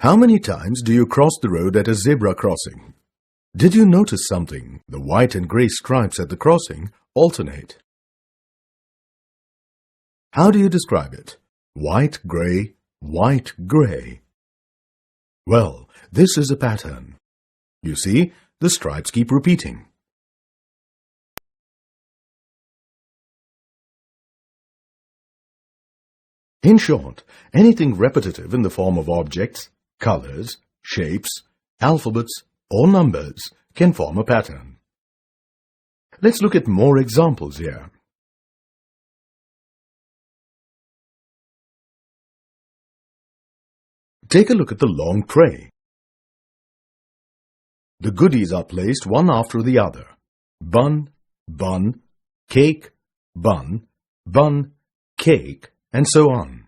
How many times do you cross the road at a zebra crossing? Did you notice something? The white and grey stripes at the crossing alternate. How do you describe it? White, grey, white, grey. Well, this is a pattern. You see, the stripes keep repeating. In short, anything repetitive in the form of objects, colors, shapes, alphabets, or numbers can form a pattern. Let's look at more examples here. Take a look at the long tray. The goodies are placed one after the other. Bun, bun, cake, bun, bun, cake, and so on.